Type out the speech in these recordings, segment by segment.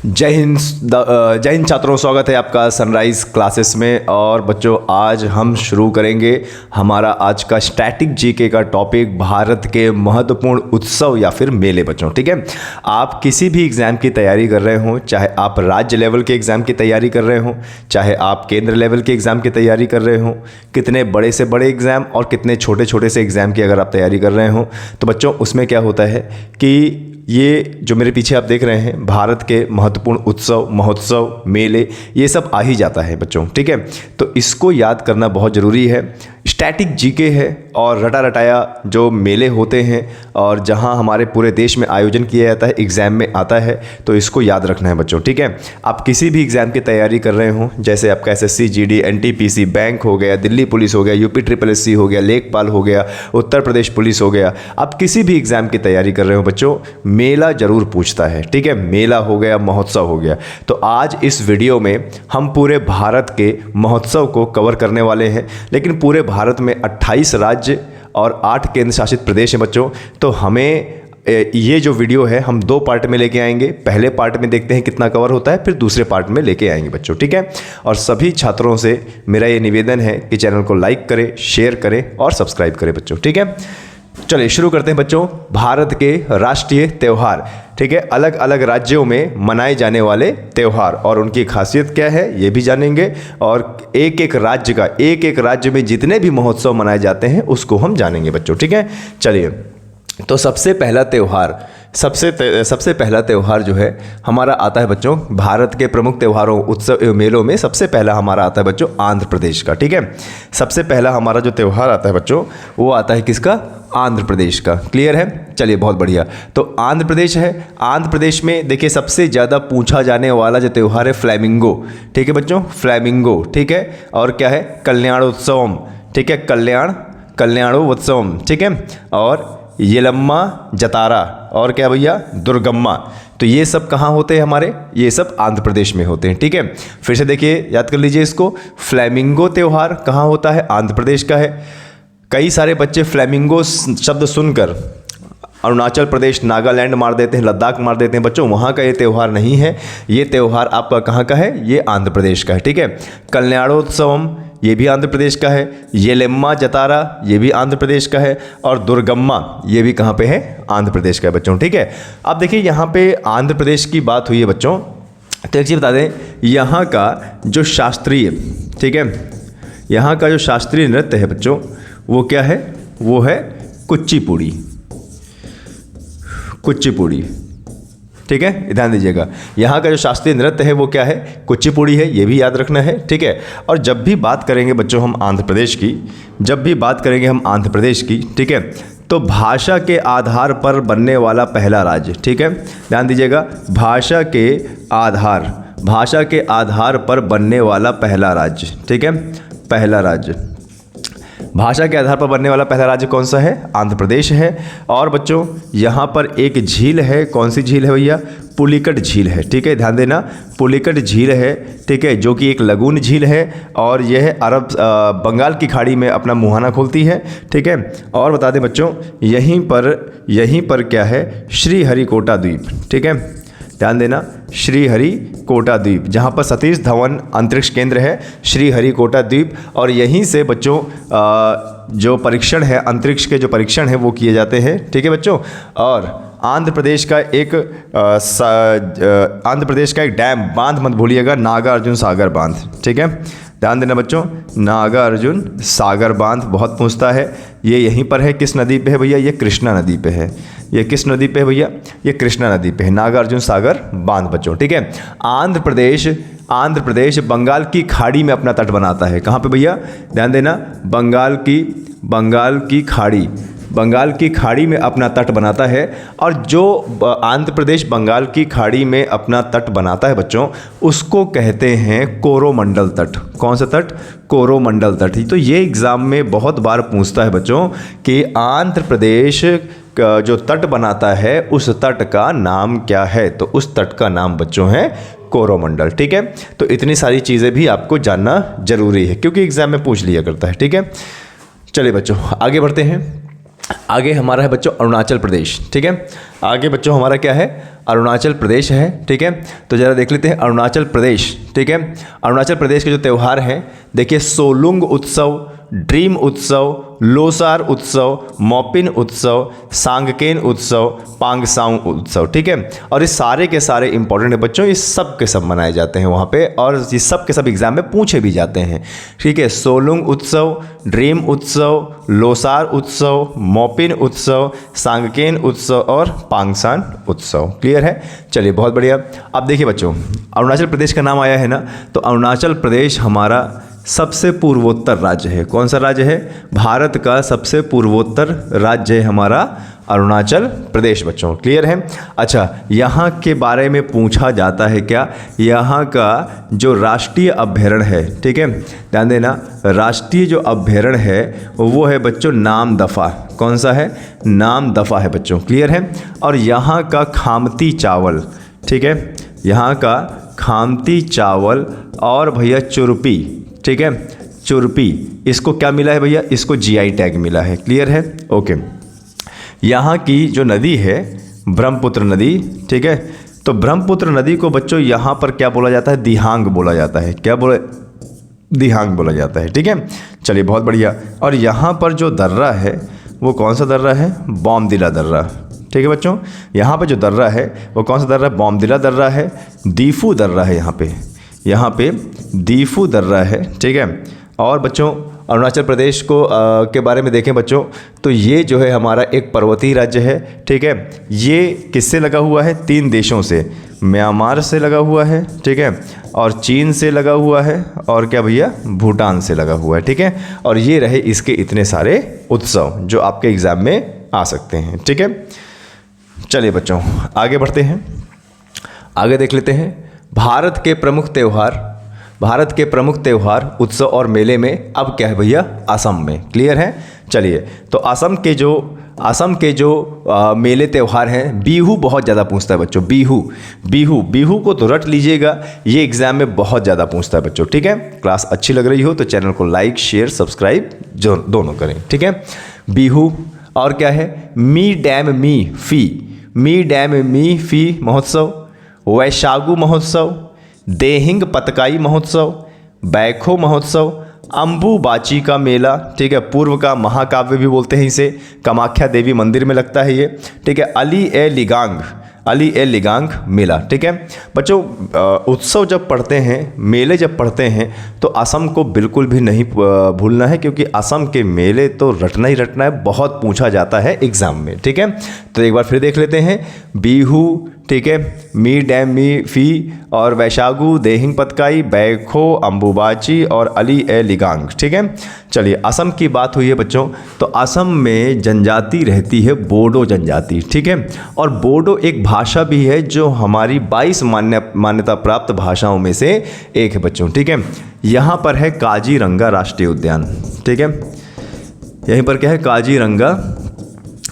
जय हिंद। जय हिंद छात्रों, स्वागत है आपका सनराइज क्लासेस में। और बच्चों, आज हम शुरू करेंगे हमारा आज का स्टैटिक जीके का टॉपिक, भारत के महत्वपूर्ण उत्सव या फिर मेले। बच्चों ठीक है, आप किसी भी एग्ज़ाम की तैयारी कर रहे हो, चाहे आप राज्य लेवल के एग्ज़ाम की तैयारी कर रहे हो, चाहे आप केंद्र लेवल के एग्ज़ाम की तैयारी कर रहे हो, कितने बड़े से बड़े एग्ज़ाम और कितने छोटे छोटे से एग्ज़ाम की अगर आप तैयारी कर रहे हो, तो बच्चों उसमें क्या होता है कि ये जो मेरे पीछे आप देख रहे हैं, भारत के महत्वपूर्ण उत्सव, महोत्सव, मेले, ये सब आ ही जाता है बच्चों। ठीक है, तो इसको याद करना बहुत ज़रूरी है। स्टैटिक जीके है और रटा रटाया जो मेले होते हैं और जहां हमारे पूरे देश में आयोजन किया जाता है, एग्ज़ाम में आता है, तो इसको याद रखना है बच्चों। ठीक है, आप किसी भी एग्ज़ाम की तैयारी कर रहे हो, जैसे आपका एसएससी, जीडी, एनटीपीसी, बैंक हो गया, दिल्ली पुलिस हो गया, यूपी SSC हो गया, लेखपाल हो गया, उत्तर प्रदेश पुलिस हो गया, आप किसी भी एग्ज़ाम की तैयारी कर रहे हो बच्चों, मेला ज़रूर पूछता है। ठीक है, मेला हो गया, महोत्सव हो गया। तो आज इस वीडियो में हम पूरे भारत के महोत्सव को कवर करने वाले हैं, लेकिन पूरे भारत में 28 राज्य और 8 केंद्र शासित प्रदेश हैं बच्चों। तो हमें ये जो वीडियो है हम 2 पार्ट में लेके आएंगे। पहले पार्ट में देखते हैं कितना कवर होता है, फिर दूसरे पार्ट में लेके आएंगे बच्चों। ठीक है, और सभी छात्रों से मेरा ये निवेदन है कि चैनल को लाइक करें, शेयर करें और सब्सक्राइब करें बच्चों। ठीक है, चलिए शुरू करते हैं बच्चों। भारत के राष्ट्रीय त्यौहार, ठीक है, अलग अलग राज्यों में मनाए जाने वाले त्यौहार और उनकी खासियत क्या है ये भी जानेंगे। और एक एक राज्य में जितने भी महोत्सव मनाए जाते हैं उसको हम जानेंगे बच्चों। ठीक है, चलिए, तो सबसे पहला त्यौहार जो है हमारा आता है बच्चों, भारत के प्रमुख त्योहारों, उत्सव एवं मेलों में सबसे पहला हमारा आता है बच्चों आंध्र प्रदेश का। ठीक है, सबसे पहला हमारा जो त्यौहार आता है बच्चों वो आता है किसका? आंध्र प्रदेश का। क्लियर है? चलिए, बहुत बढ़िया। तो आंध्र प्रदेश है। आंध्र प्रदेश में देखिए सबसे ज़्यादा पूछा जाने वाला जो त्यौहार है फ्लैमिंगो। ठीक है बच्चों, फ्लैमिंगो। ठीक है, और क्या है? कल्याणोत्सवम। ठीक है, कल्याणोत्सवम। ठीक है, और येलम्मा जतारा, और क्या भैया? दुर्गम्मा। तो ये सब कहाँ होते हैं हमारे? ये सब आंध्र प्रदेश में होते हैं। ठीक है, फिर से देखिए, याद कर लीजिए इसको। फ्लैमिंगो त्यौहार कहाँ होता है? आंध्र प्रदेश का है। कई सारे बच्चे फ्लैमिंगो शब्द सुनकर अरुणाचल प्रदेश, नागालैंड मार देते हैं, लद्दाख मार देते हैं बच्चों। वहाँ का ये त्यौहार नहीं है। ये त्यौहार आपका कहाँ का है? ये आंध्र प्रदेश का है। ठीक है, कल्याणोत्सवम ये भी आंध्र प्रदेश का है। येलेम्मा जतारा ये भी आंध्र प्रदेश का है। और दुर्गम्मा ये भी कहाँ पे है? आंध्र प्रदेश का है बच्चों। ठीक है, अब देखिए यहाँ पे आंध्र प्रदेश की बात हुई है बच्चों, तो एक चीज़ बता दें, यहाँ का जो शास्त्रीय, ठीक है, यहाँ का जो शास्त्रीय नृत्य है बच्चों वो क्या है? वो है कुचिपुड़ी। कुचिपुड़ी, ठीक है, ध्यान दीजिएगा। यहाँ का जो शास्त्रीय नृत्य है वो क्या है? कुचिपुड़ी है, ये भी याद रखना है। ठीक है, और जब भी बात करेंगे बच्चों हम आंध्र प्रदेश की, ठीक है, तो भाषा के आधार पर बनने वाला पहला राज्य, ठीक है, ध्यान दीजिएगा, भाषा के आधार पर बनने वाला पहला राज्य। ठीक है, पहला राज्य, भाषा के आधार पर बनने वाला पहला राज्य कौन सा है? आंध्र प्रदेश है। और बच्चों यहाँ पर एक झील है, कौन सी झील है भैया? पुलिकट झील है। ठीक है, ध्यान देना, पुलिकट झील है। ठीक है, जो कि एक लगून झील है और यह बंगाल की खाड़ी में अपना मुहाना खोलती है। ठीक है, और बता दें बच्चों यहीं पर क्या है? श्रीहरिकोटा द्वीप। ठीक है, ध्यान देना, श्रीहरिकोटा द्वीप, जहाँ पर सतीश धवन अंतरिक्ष केंद्र है, श्रीहरिकोटा द्वीप। और यहीं से बच्चों जो परीक्षण है, अंतरिक्ष के जो परीक्षण है वो किए जाते हैं। ठीक है बच्चों, और आंध्र प्रदेश का एक डैम, बांध मत भूलिएगा, नागार्जुन सागर बांध। ठीक है, ध्यान देना बच्चों, नागार्जुन सागर बांध बहुत पूछता है। ये यहीं पर है, किस नदी पे है भैया? ये कृष्णा नदी पे है। ये किस नदी पे है भैया? ये कृष्णा नदी पे है, नागार्जुन सागर बांध बच्चों। ठीक है, आंध्र प्रदेश बंगाल की खाड़ी में अपना तट बनाता है। कहाँ पे भैया? ध्यान देना, बंगाल की खाड़ी में अपना तट बनाता है। और जो आंध्र प्रदेश बंगाल की खाड़ी में अपना तट बनाता है बच्चों, उसको कहते हैं कोरोमंडल तट। कौन सा तट? कोरोमंडल तट। तो ये एग्ज़ाम में बहुत बार पूछता है बच्चों कि आंध्र प्रदेश का जो तट बनाता है उस तट का नाम क्या है? तो उस तट का नाम बच्चों है कोरोमंडल। ठीक है, तो इतनी सारी चीज़ें भी आपको जानना जरूरी है क्योंकि एग्ज़ाम में पूछ लिया करता है। ठीक है, चलिए बच्चों आगे बढ़ते हैं। आगे हमारा है बच्चों अरुणाचल प्रदेश। ठीक है, आगे बच्चों हमारा क्या है? अरुणाचल प्रदेश है। ठीक है, तो ज़रा देख लेते हैं अरुणाचल प्रदेश। ठीक है, अरुणाचल प्रदेश के जो त्यौहार हैं देखिए, सोलुंग उत्सव, ड्रीम उत्सव, लोसार उत्सव, मोपिन उत्सव, सांगकेन उत्सव, पांगसांग उत्सव। ठीक है, और ये सारे के सारे इंपॉर्टेंट है बच्चों, ये सब के सब मनाए जाते हैं वहाँ पे, और ये सब के सब एग्जाम में पूछे भी जाते हैं। ठीक है, सोलुंग उत्सव, ड्रीम उत्सव, लोसार उत्सव, मोपिन उत्सव, सांगकेन उत्सव और पांगसांग उत्सव। क्लियर है? चलिए बहुत बढ़िया। अब देखिए बच्चों, अरुणाचल प्रदेश का नाम आया है ना, तो अरुणाचल प्रदेश हमारा सबसे पूर्वोत्तर राज्य है। कौन सा राज्य है? भारत का सबसे पूर्वोत्तर राज्य है हमारा अरुणाचल प्रदेश बच्चों। क्लियर है? अच्छा, यहाँ के बारे में पूछा जाता है क्या? यहाँ का जो राष्ट्रीय अभ्यारण्य है, ठीक है, ध्यान देना, राष्ट्रीय जो अभ्यारण्य है वो है बच्चों नामदफा। कौन सा है? नामदफा है बच्चों। क्लियर है? और यहाँ का खामती चावल, ठीक है, यहाँ का खामती चावल और भैया चुरपी, ठीक है, चुरपी, इसको क्या मिला है भैया? इसको जीआई टैग मिला है। क्लियर है? ओके। यहाँ की जो नदी है ब्रह्मपुत्र नदी, ठीक है, तो ब्रह्मपुत्र नदी को बच्चों यहाँ पर क्या बोला जाता है? दिहांग बोला जाता है। क्या बोला? दिहांग बोला जाता है। ठीक है, चलिए बहुत बढ़िया। और यहाँ पर जो दर्रा है वो कौन सा दर्रा है? बॉमदिला दर्रा। ठीक है बच्चों, यहाँ पे जो दर्रा है वो कौन सा दर्रा है? बॉमदिला दर्रा है, दीफू दर्रा है, यहाँ पे दीफू दर्रा है। ठीक है, और बच्चों अरुणाचल प्रदेश को के बारे में देखें बच्चों, तो ये जो है हमारा एक पर्वतीय राज्य है। ठीक है, ये किससे लगा हुआ है? 3 देशों से, म्यांमार से लगा हुआ है, ठीक है, और चीन से लगा हुआ है, और क्या भैया? भूटान से लगा हुआ है। ठीक है, और ये रहे इसके इतने सारे उत्सव जो आपके एग्ज़ाम में आ सकते हैं। ठीक है, चलिए बच्चों आगे बढ़ते हैं, आगे देख लेते हैं भारत के प्रमुख त्यौहार। भारत के प्रमुख त्यौहार, उत्सव और मेले में अब क्या है भैया? असम में। क्लियर है? चलिए, तो असम के जो मेले त्यौहार हैं, बिहू बहुत ज़्यादा पूछता है बच्चों। बिहू को तो रट लीजिएगा, ये एग्जाम में बहुत ज़्यादा पूछता है बच्चों। ठीक है, क्लास अच्छी लग रही हो तो चैनल को लाइक, शेयर, सब्सक्राइब जो दोनों करें। ठीक है, बिहू। और क्या है? मी डैम मी फी महोत्सव, वैशागु महोत्सव, देहिंग पतकाई महोत्सव, बैखो महोत्सव, अम्बुबाची का मेला, ठीक है, पूर्व का महाकाव्य भी बोलते हैं इसे, कामाख्या देवी मंदिर में लगता है ये। ठीक है, अली ए लिगांग मेला। ठीक है बच्चों, उत्सव जब पढ़ते हैं, मेले जब पढ़ते हैं, तो असम को बिल्कुल भी नहीं भूलना है, क्योंकि असम के मेले तो रटना ही रटना है, बहुत पूछा जाता है एग्ज़ाम में। ठीक है, तो एक बार फिर देख लेते हैं, बिहू, ठीक है, मी डैम मी फी, और वैशागु, देहिंग पतकाई, बैखो, अम्बुबाची और अली ए लिगांग। ठीक है, चलिए असम की बात हुई है बच्चों, तो असम में जनजाति रहती है बोडो जनजाति। ठीक है, और बोडो एक भाषा भी है जो हमारी 22 मान्यता प्राप्त भाषाओं में से एक है बच्चों। ठीक है, यहाँ पर है काजीरंगा राष्ट्रीय उद्यान। ठीक है, यहीं पर क्या है? काजीरंगा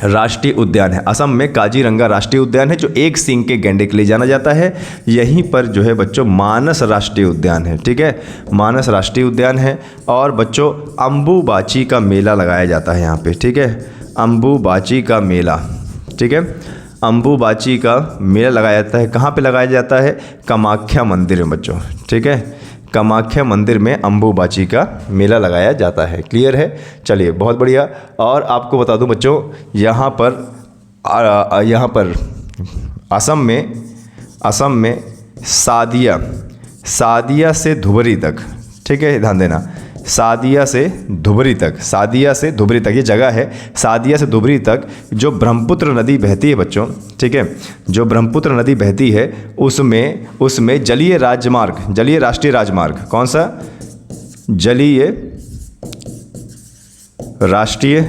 राष्ट्रीय उद्यान है। असम में काजीरंगा राष्ट्रीय उद्यान है जो एक सींग के गैंडे के लिए जाना जाता है। यहीं पर जो है बच्चों मानस राष्ट्रीय उद्यान है। ठीक है, मानस राष्ट्रीय उद्यान है। और बच्चों अम्बुबाची का मेला लगाया जाता है यहाँ पे। ठीक है, अम्बुबाची का मेला, ठीक है, अम्बुबाची का मेला लगाया जाता है। कहाँ पे लगाया जाता है? कामाख्या मंदिर में बच्चों। ठीक है, कामाख्या मंदिर में अम्बुबाची का मेला लगाया जाता है। क्लियर है? चलिए बहुत बढ़िया। और आपको बता दूं बच्चों, यहाँ पर असम में सादिया से धुबरी तक, ठीक है, ध्यान देना, सादिया से धुबरी तक ये जगह है। सादिया से धुबरी तक जो ब्रह्मपुत्र नदी बहती है बच्चों, ठीक है, जो ब्रह्मपुत्र नदी बहती है उसमें जलीय राष्ट्रीय राजमार्ग, कौन सा? जलीय राष्ट्रीय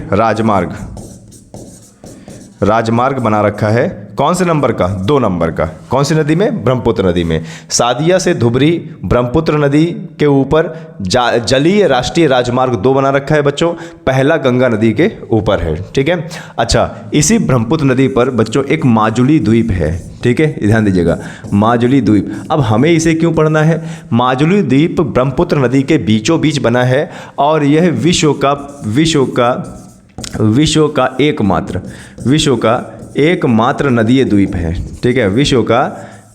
राजमार्ग बना रखा है। कौन से नंबर का? 2 नंबर का। कौन सी नदी में? ब्रह्मपुत्र नदी में। सादिया से धुबरी ब्रह्मपुत्र नदी के ऊपर जलीय राष्ट्रीय राजमार्ग 2 बना रखा है बच्चों। पहला गंगा नदी के ऊपर है। ठीक है, अच्छा, इसी ब्रह्मपुत्र नदी पर बच्चों एक माजुली द्वीप है। ठीक है, ध्यान दीजिएगा, माजुली द्वीप। अब हमें इसे क्यों पढ़ना है? माजुली द्वीप ब्रह्मपुत्र नदी के बीचों बीच बना है, और यह विश्व का एकमात्र नदीय द्वीप है, ठीक है, विश्व का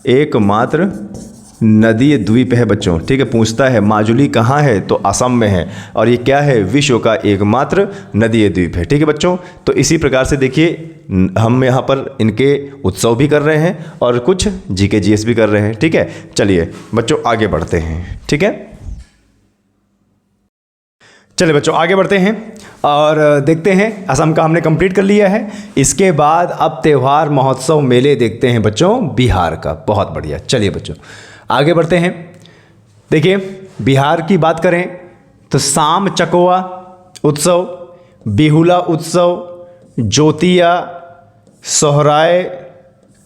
एकमात्र नदीय द्वीप है बच्चों, ठीक है। पूछता है माजुली कहाँ है, तो असम में है, और ये क्या है, विश्व का एकमात्र नदीय द्वीप है, ठीक है बच्चों। तो इसी प्रकार से देखिए हम यहाँ पर इनके उत्सव भी कर रहे हैं और कुछ जीके जीएस भी कर रहे हैं, ठीक है। चलिए बच्चों आगे बढ़ते हैं, ठीक है। चलिए बच्चों आगे बढ़ते हैं और देखते हैं, असम का हमने कंप्लीट कर लिया है। इसके बाद अब त्यौहार महोत्सव मेले देखते हैं बच्चों बिहार का। बहुत बढ़िया, चलिए बच्चों आगे बढ़ते हैं। देखिए बिहार की बात करें तो साम चकवा उत्सव, बिहुला उत्सव, ज्योतिया, सोहराय,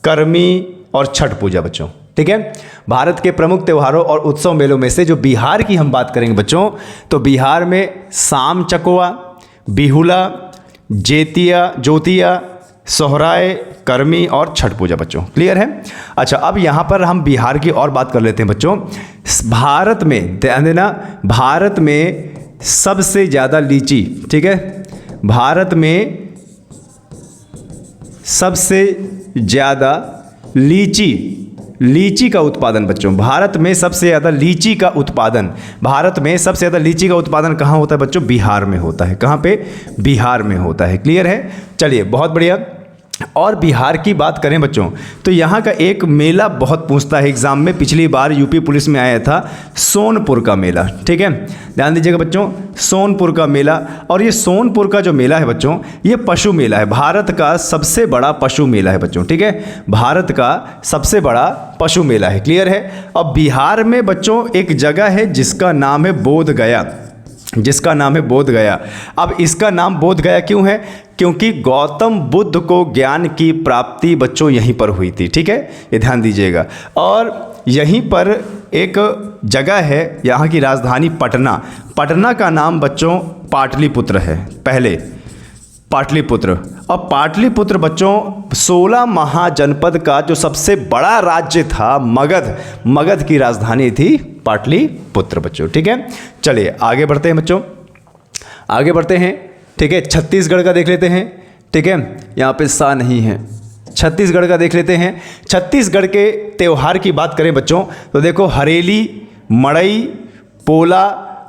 करमी और छठ पूजा बच्चों, ठीक है। भारत के प्रमुख त्योहारों और उत्सव मेलों में से जो बिहार की हम बात करेंगे बच्चों, तो बिहार में साम चकवा, बिहुला, ज्योतिया, सोहराय, करमी और छठ पूजा बच्चों, क्लियर है। अच्छा अब यहाँ पर हम बिहार की और बात कर लेते हैं बच्चों। भारत में ध्यान देना, भारत में सबसे ज़्यादा लीची, ठीक है, भारत में सबसे ज़्यादा लीची का उत्पादन बच्चों, भारत में सबसे ज़्यादा लीची का उत्पादन, भारत में सबसे ज़्यादा लीची का उत्पादन कहाँ होता है बच्चों, बिहार में होता है। कहाँ पे, बिहार में होता है, क्लियर है। चलिए बहुत बढ़िया। और बिहार की बात करें बच्चों तो यहाँ का एक मेला बहुत पूछता है एग्जाम में, पिछली बार यूपी पुलिस में आया था, सोनपुर का मेला, ठीक है, ध्यान दीजिएगा बच्चों, सोनपुर का मेला। और ये सोनपुर का जो मेला है बच्चों, ये पशु मेला है, भारत का सबसे बड़ा पशु मेला है बच्चों, ठीक है, भारत का सबसे बड़ा पशु मेला है, क्लियर है। अब बिहार में बच्चों एक जगह है जिसका नाम है बोध गया, जिसका नाम है बोध गया। अब इसका नाम बोध गया क्यों है, क्योंकि गौतम बुद्ध को ज्ञान की प्राप्ति बच्चों यहीं पर हुई थी, ठीक है, ये ध्यान दीजिएगा। और यहीं पर एक जगह है, यहाँ की राजधानी पटना, पटना का नाम बच्चों पाटलिपुत्र है, पहले पाटलिपुत्र। और पाटलिपुत्र बच्चों 16 महाजनपद का जो सबसे बड़ा राज्य था, मगध की राजधानी थी पाटलिपुत्र बच्चों, ठीक है। चलिए आगे बढ़ते हैं बच्चों, आगे बढ़ते हैं, ठीक है। छत्तीसगढ़ का देख लेते हैं, ठीक है, यहाँ पे सा नहीं है, छत्तीसगढ़ का देख लेते हैं। छत्तीसगढ़ के त्यौहार की बात करें बच्चों तो देखो हरेली, मड़ई, पोला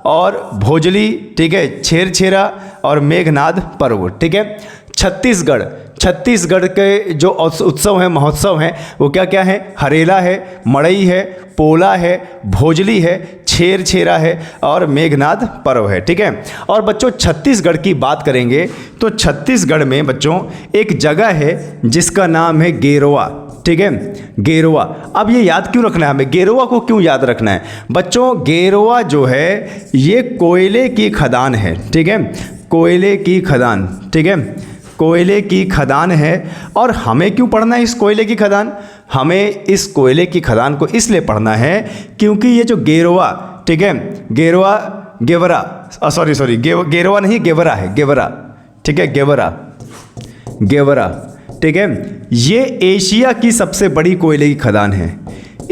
और भोजली, ठीक है, छेरछेरा और मेघनाद पर्व, ठीक है। छत्तीसगढ़ के जो उत्सव हैं, महोत्सव हैं, वो क्या क्या है, हरेला है, मड़ई है, पोला है, भोजली है, छेरछेरा है और मेघनाद पर्व है, ठीक है। और बच्चों छत्तीसगढ़ की बात करेंगे तो छत्तीसगढ़ में बच्चों एक जगह है जिसका नाम है गेरवा, ठीक है, गेरवा। अब ये याद क्यों रखना है हमें, गेरवा को क्यों याद रखना है बच्चों, गेरवा जो है ये कोयले की खदान है, ठीक है, कोयले की खदान, ठीक है, कोयले की खदान है। और हमें क्यों पढ़ना है इस कोयले की खदान, हमें इस कोयले की खदान को इसलिए पढ़ना है क्योंकि ये जो गेरवा, ठीक है, गेरवा, गेवरा, सॉरी गेरवा नहीं, गेवरा है, गेवरा, ठीक है, गेवरा, ठीक है, ये एशिया की सबसे बड़ी कोयले की खदान है,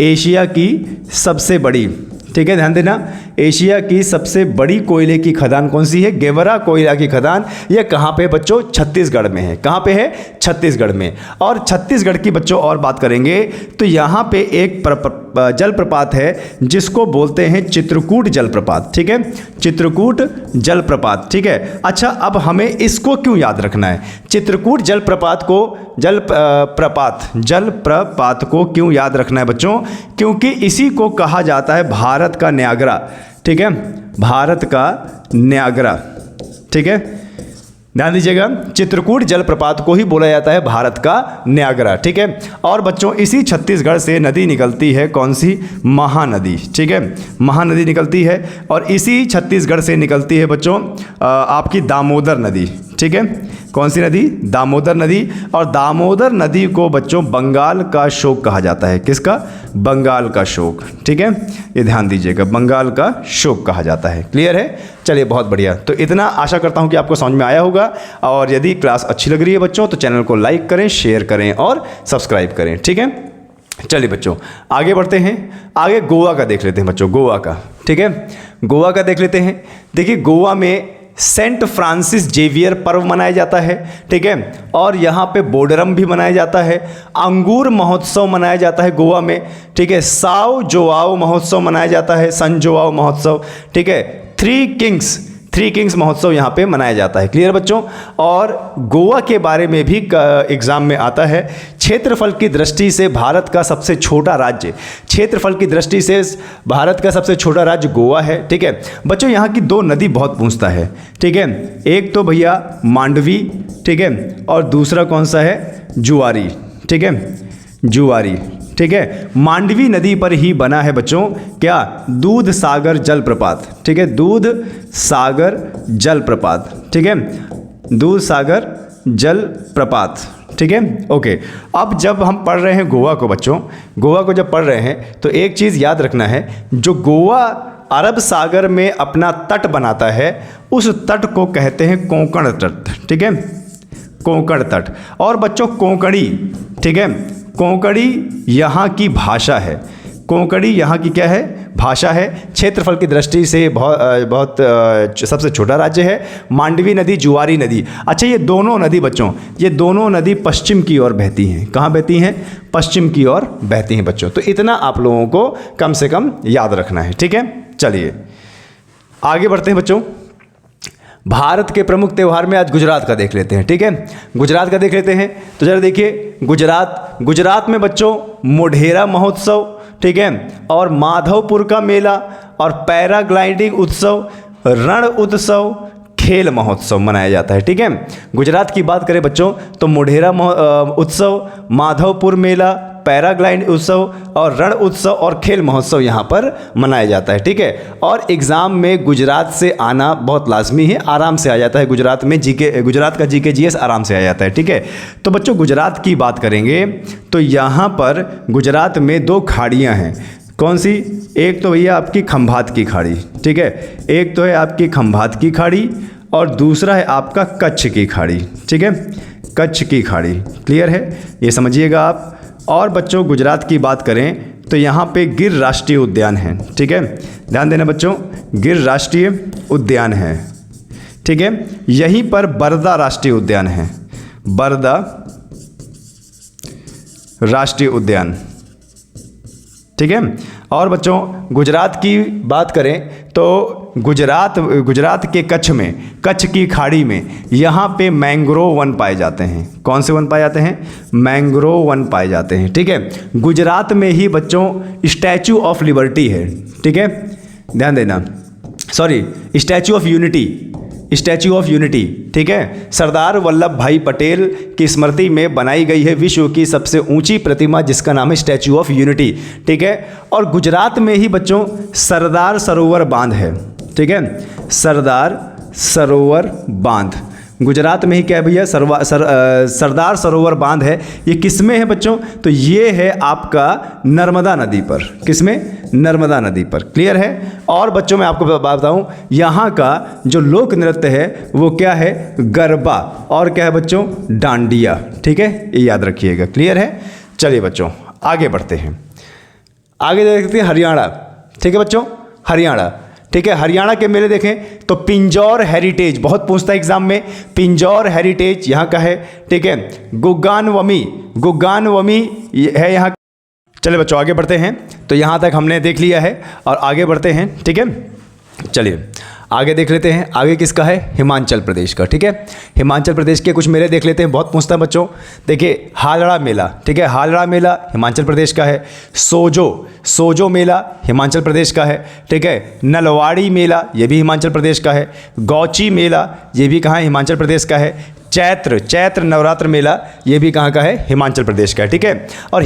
एशिया की सबसे बड़ी, ठीक है, ध्यान देना, एशिया की सबसे बड़ी कोयले की खदान कौन सी है, गेवरा कोयला की खदान। यह कहाँ पे बच्चों, छत्तीसगढ़ में है, कहाँ पे है, छत्तीसगढ़ में। और छत्तीसगढ़ की बच्चों और बात करेंगे तो यहाँ पे एक जलप्रपात है जिसको बोलते हैं चित्रकूट जलप्रपात, ठीक है, चित्रकूट जलप्रपात, ठीक है। अच्छा अब हमें इसको क्यों याद रखना है, चित्रकूट जलप्रपात को क्यों याद रखना है बच्चों, क्योंकि इसी को कहा जाता है भारत का न्यागरा, ठीक है, भारत का न्यागरा, ठीक है, ध्यान दीजिएगा, चित्रकूट जलप्रपात को ही बोला जाता है भारत का न्यागरा, ठीक है। और बच्चों इसी छत्तीसगढ़ से नदी निकलती है, कौन सी, महानदी, ठीक है, महानदी निकलती है। और इसी छत्तीसगढ़ से निकलती है बच्चों आपकी दामोदर नदी, ठीक है, कौन सी नदी, दामोदर नदी। और दामोदर नदी को बच्चों बंगाल का शोक कहा जाता है, किसका, बंगाल का शोक, ठीक है, ये ध्यान दीजिएगा, बंगाल का शोक कहा जाता है, क्लियर है। चलिए बहुत बढ़िया, तो इतना आशा करता हूँ कि आपको समझ में आया होगा। और यदि क्लास अच्छी लग रही है बच्चों तो चैनल को लाइक करें, शेयर करें और सब्सक्राइब करें, ठीक है। चलिए बच्चों आगे बढ़ते हैं, आगे गोवा का देख लेते हैं बच्चों, गोवा का, ठीक है, गोवा का देख लेते हैं। देखिए गोवा में सेंट फ्रांसिस जेवियर पर्व मनाया जाता है, ठीक है। और यहाँ पे बोडरम भी मनाया जाता है, अंगूर महोत्सव मनाया जाता है गोवा में, ठीक है। साओ जोआओ महोत्सव मनाया जाता है, सन जोआओ महोत्सव, ठीक है। थ्री किंग्स महोत्सव यहाँ पे मनाया जाता है। क्लियर बच्चों। और गोवा के बारे में भी एग्जाम में आता है। क्षेत्रफल की दृष्टि से भारत का सबसे छोटा राज्य, क्षेत्रफल की दृष्टि से भारत का सबसे छोटा राज्य गोवा है, ठीक है। बच्चों यहाँ की दो नदी बहुत पूछता है, ठीक है। एक तो भैया मांडवी, ठीक है, और दूसरा कौन सा है, जुआरी, ठीक है, जुआरी, ठीक है। मांडवी नदी पर ही बना है बच्चों क्या, दूध सागर जलप्रपात, ठीक है, दूध सागर जलप्रपात, ठीक है, दूध सागर जलप्रपात, ठीक है। ओके, अब जब हम पढ़ रहे हैं गोवा को बच्चों, गोवा को जब पढ़ रहे हैं तो एक चीज़ याद रखना है, जो गोवा अरब सागर में अपना तट बनाता है उस तट को कहते हैं कोंकण तट, ठीक है, कोंकण तट। और बच्चों कोंकणी, ठीक है, कोंकणी यहाँ की भाषा है, कोंकणी यहाँ की क्या है, भाषा है। क्षेत्रफल की दृष्टि से बहुत सबसे छोटा राज्य है। मांडवी नदी, जुआरी नदी, अच्छा ये दोनों नदी बच्चों, ये दोनों नदी पश्चिम की ओर बहती हैं। कहाँ बहती हैं, पश्चिम की ओर बहती हैं बच्चों। तो इतना आप लोगों को कम से कम याद रखना है, ठीक है। चलिए आगे बढ़ते हैं बच्चों। भारत के प्रमुख त्यौहार में आज गुजरात का देख लेते हैं, ठीक है, गुजरात का देख लेते हैं। तो जरा देखिए गुजरात में बच्चों मोढेरा महोत्सव, ठीक है, और माधवपुर का मेला और पैराग्लाइडिंग उत्सव, रण उत्सव, खेल महोत्सव मनाया जाता है, ठीक है। गुजरात की बात करें बच्चों तो मोढेरा उत्सव, माधवपुर मेला, पैराग्लाइड उत्सव और रण उत्सव और खेल महोत्सव यहाँ पर मनाया जाता है, ठीक है। और एग्ज़ाम में गुजरात से आना बहुत लाजमी है, आराम से आ जाता है गुजरात में, गुजरात का जीके जीएस आराम से आ जाता है, ठीक है। तो बच्चों गुजरात की बात करेंगे तो यहाँ पर गुजरात में दो खाड़ियाँ हैं। कौन सी, एक तो भैया आपकी खंभात की खाड़ी, ठीक है, एक तो है आपकी खंभात की खाड़ी और दूसरा है आपका कच्छ की खाड़ी, ठीक है, कच्छ की खाड़ी। क्लियर है, ये समझिएगा आप। और बच्चों गुजरात की बात करें तो यहाँ पे गिर राष्ट्रीय उद्यान है, ठीक है, ध्यान देना बच्चों, गिर राष्ट्रीय उद्यान है, ठीक है। यहीं पर बरदा राष्ट्रीय उद्यान है, बरदा राष्ट्रीय उद्यान, ठीक है। और बच्चों गुजरात की बात करें तो गुजरात के कच्छ की खाड़ी में यहाँ पे मैंग्रोव वन पाए जाते हैं। कौन से वन पाए जाते हैं, मैंग्रोव वन पाए जाते हैं, ठीक है। गुजरात में ही बच्चों स्टैचू ऑफ लिबर्टी है, ठीक है, ध्यान देना, sorry statue of unity, statue of unity, ठीक है, सरदार वल्लभ भाई पटेल की स्मृति में बनाई गई है विश्व की सबसे ऊंची प्रतिमा जिसका नाम है स्टैचू ऑफ यूनिटी, ठीक है। और गुजरात में ही बच्चों सरदार सरोवर बांध है, ठीक है, सरदार सरोवर बांध गुजरात में ही क्या है भैया, सरदार सरोवर बांध है। ये किस में है बच्चों, तो ये है आपका नर्मदा नदी पर, किस में, नर्मदा नदी पर। क्लियर है। और बच्चों मैं आपको बताऊं यहाँ का जो लोक नृत्य है वो क्या है, गरबा, और क्या है बच्चों, डांडिया, ठीक है, ये याद रखिएगा। क्लियर है। चलिए बच्चों आगे बढ़ते हैं, आगे देखते हैं हरियाणा, ठीक है बच्चों, हरियाणा, ठीक है। हरियाणा के मेले देखें तो पिंजौर हेरिटेज बहुत पूछता है एग्जाम में, पिंजौर हेरिटेज यहाँ का है, ठीक है। गुग्गानवमी है यहाँ। चलिए बच्चों आगे बढ़ते हैं। तो यहाँ तक हमने देख लिया है और आगे बढ़ते हैं, ठीक है। चलिए आगे देख लेते हैं, आगे किसका है, हिमाचल प्रदेश का, ठीक है। हिमाचल प्रदेश के कुछ मेले देख लेते हैं, बहुत पूछता है बच्चों। देखिए हालड़ा मेला, ठीक है, हालड़ा मेला हिमाचल प्रदेश का है। सोजो मेला हिमाचल प्रदेश का है, ठीक है। नलवाड़ी मेला ये भी हिमाचल प्रदेश का है। गौची मेला ये भी कहाँ है, हिमाचल प्रदेश का है। चैत्र नवरात्र मेला ये भी कहाँ का है, हिमाचल प्रदेश का है, ठीक है। और